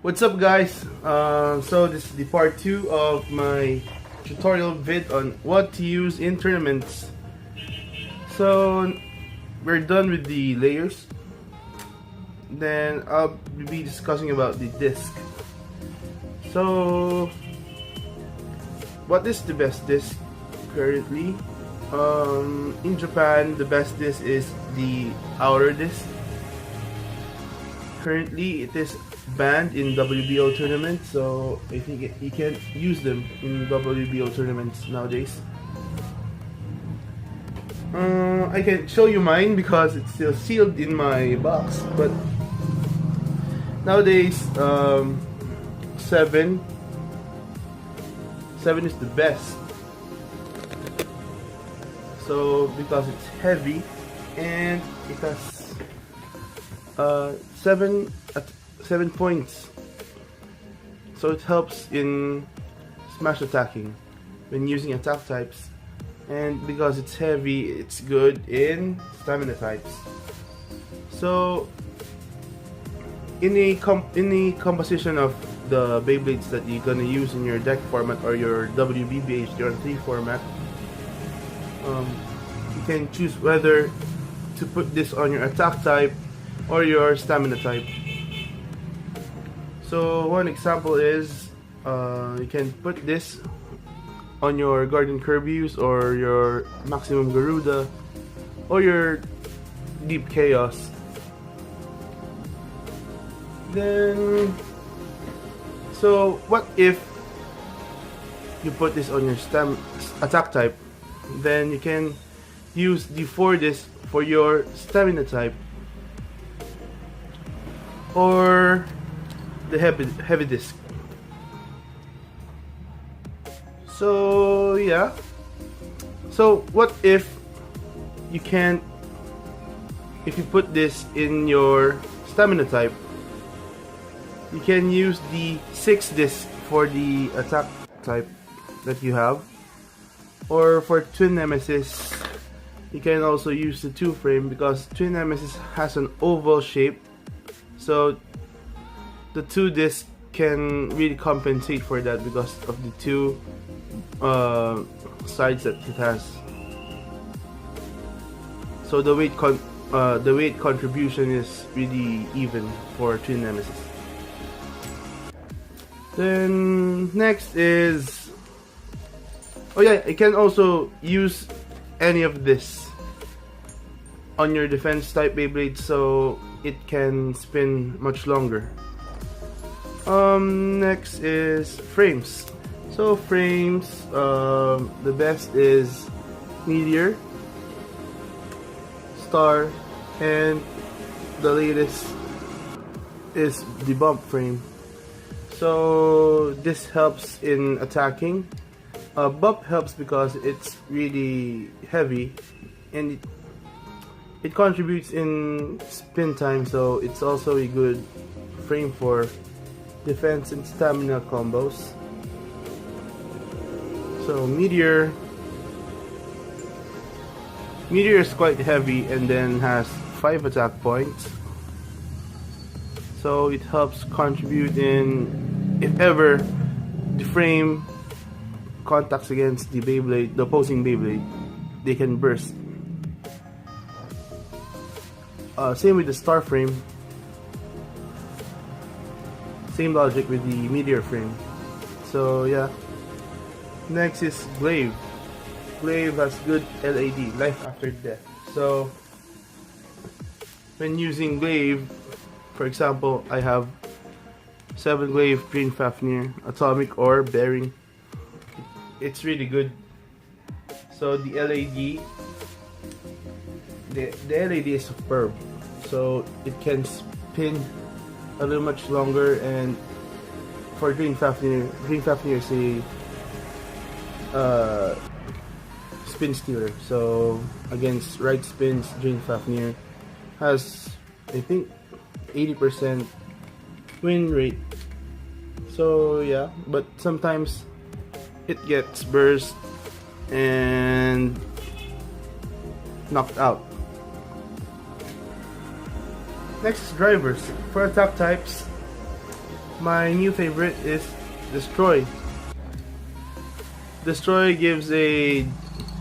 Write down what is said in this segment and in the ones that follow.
What's up, guys? So this is the part 2 of my tutorial vid on what to use in tournaments. So we're done with the layers. Then I'll be discussing about the disc. So what is the best disc currently? In Japan, the best disc is the outer disc. Currently, it is banned in WBO tournaments, so I think you can't use them in WBO tournaments nowadays. I can show you mine because it's still sealed in my box, but nowadays 7 is the best. So because it's heavy and it has 7 points, so it helps in smash attacking when using attack types, and because it's heavy, it's good in stamina types. So in a composition of the Beyblades that you're gonna use in your deck format or your WBBH T format, you can choose whether to put this on your attack type or your stamina type. So one example is you can put this on your Guardian Kirby's or your Maximum Garuda or your Deep Chaos. Then, so what if you put this on your attack type? Then you can use the 4 disc for your stamina type, or the heavy disc. So yeah. So what if you can't? If you put this in your stamina type, you can use the 6 disc for the attack type that you have, or for Twin Nemesis, you can also use the 2 frame because Twin Nemesis has an oval shape. So the 2 disc can really compensate for that because of the 2 sides that it has. So the weight contribution is really even for Twin Nemesis. Then next is, oh yeah, you can also use any of this on your defense type Beyblade, so it can spin much longer. Next is frames. So frames, the best is Meteor, Star, and the latest is the bump frame. So this helps in attacking. Bump helps because it's really heavy and it contributes in spin time, so it's also a good frame for defense and stamina combos. So Meteor is quite heavy and then has 5 attack points, so it helps contribute in if ever the frame contacts against the Beyblade, the opposing Beyblade, they can burst. Same with the Star frame. Same logic with the Meteor frame. So yeah. Next is Glaive. Glaive has good LAD, life after death. So when using Glaive, for example, I have 7 Glaive, Green Fafnir, Atomic, or Bearing. It's really good. So the LAD, the LAD is superb. So it can spin a little much longer, and for Green Fafnir is a spin stealer. So against right spins, Green Fafnir has, I think, 80% win rate. So yeah, but sometimes it gets burst and knocked out. Next is drivers. For attack types, my new favorite is Destroy. Destroy gives a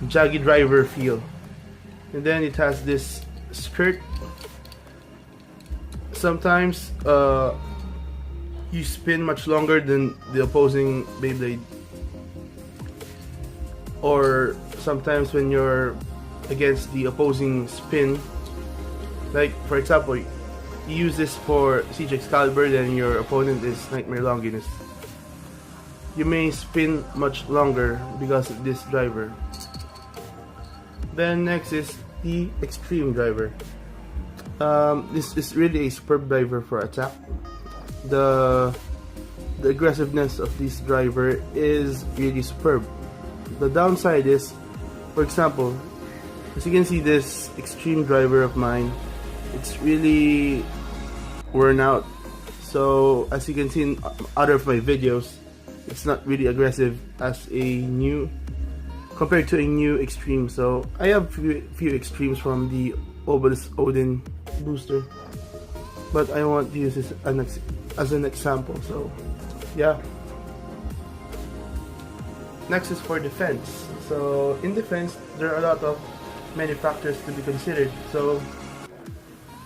jaggy driver feel, and then it has this skirt. Sometimes you spin much longer than the opposing Beyblade, or sometimes when you're against the opposing spin, like for example, you use this for Siege Excalibur, then your opponent is Nightmare Longinus. You may spin much longer because of this driver. Then next is the Extreme driver. This is really a superb driver for attack. The aggressiveness of this driver is really superb. The downside is, for example, as you can see, this Extreme driver of mine, it's really worn out. So as you can see in other of my videos, it's not really aggressive as a new, compared to a new Extreme. So I have few Extremes from the Obelisk Odin booster, but I want to use this as an example. So yeah. Next is for defense. So in defense, there are a lot of many factors to be considered. So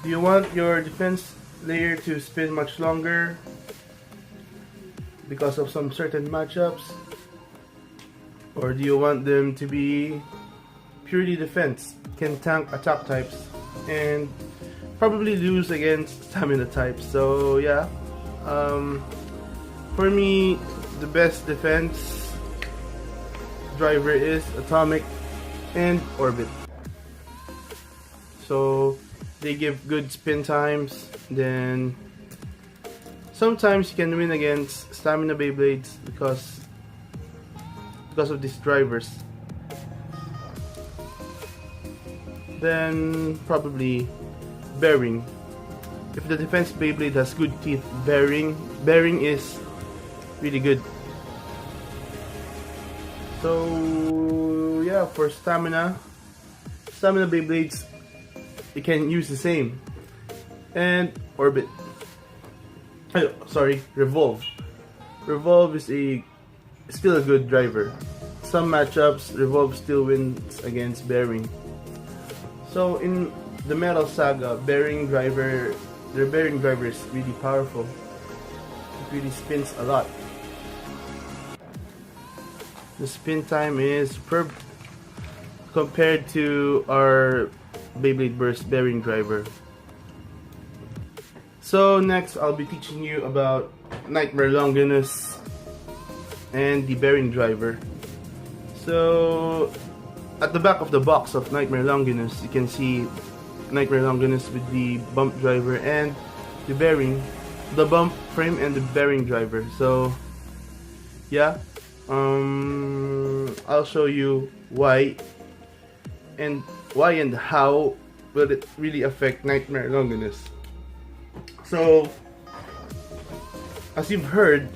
do you want your defense layer to spin much longer because of some certain matchups, or do you want them to be purely defense, can tank attack types and probably lose against stamina types? So yeah, for me, the best defense driver is Atomic and Orbit. So they give good spin times, then sometimes you can win against stamina Beyblades because of these drivers. Then probably Bearing. If the defense Beyblade has good teeth, Bearing is really good. So yeah, for stamina Beyblades, you can use the same. And Orbit. Revolve. Revolve is still a good driver. Some matchups, Revolve still wins against Bearing. So in the Metal Saga, their Bearing driver is really powerful. It really spins a lot. The spin time is superb compared to our Beyblade Burst Bearing driver. So next, I'll be teaching you about Nightmare Longinus and the Bearing driver. So at the back of the box of Nightmare Longinus, you can see Nightmare Longinus with the bump driver and the bearing, the bump frame and the bearing driver. So yeah, I'll show you why and how will it really affect Nightmare Longinus. So as you've heard,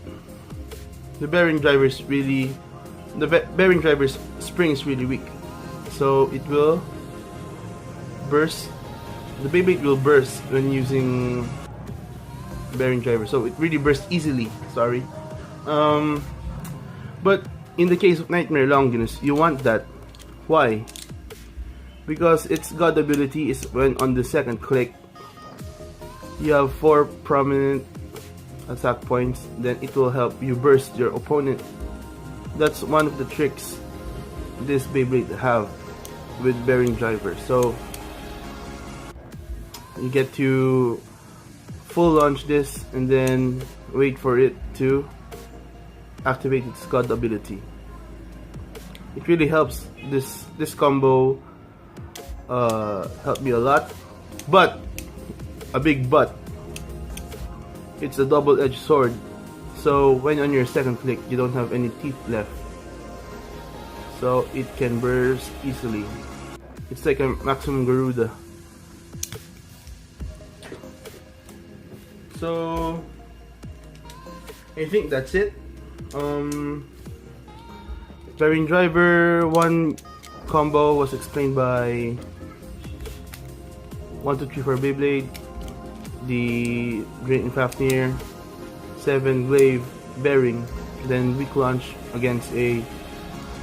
the bearing driver's spring is really weak, so it will burst. The Beyblade will burst when using bearing driver, so it really bursts easily. Sorry, but in the case of Nightmare Longinus, you want that. Why? Because its god ability is when on the second click, you have 4 prominent attack points, then it will help you burst your opponent. That's one of the tricks this Beyblade have with bearing driver. So you get to full launch this and then wait for it to activate its god ability. It really helps. This combo helped me a lot, but a big but, it's a double-edged sword. So when on your second click, you don't have any teeth left, so it can burst easily. It's like a Maximum Garuda. So I think that's it. Bearing driver 1 combo was explained by 1, 2, 3, 4 Beyblade, the Great and Fafnir, 7 glaive bearing, then weak launch against a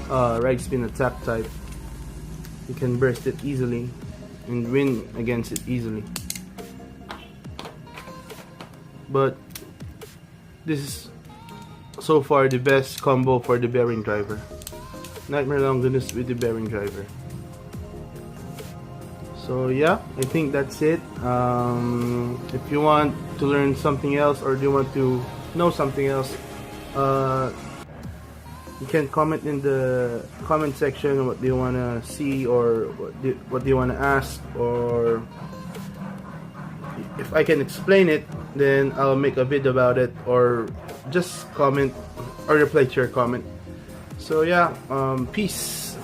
right spin attack type, you can burst it easily and win against it easily. But this is so far the best combo for the bearing driver. Nightmare Longinus with the bearing driver. So yeah, I think that's it. If you want to learn something else, or do you want to know something else, you can comment in the comment section what do you want to see, or what do you want to ask, or if I can explain it, then I'll make a video about it, or just comment or reply to your comment. So yeah, peace.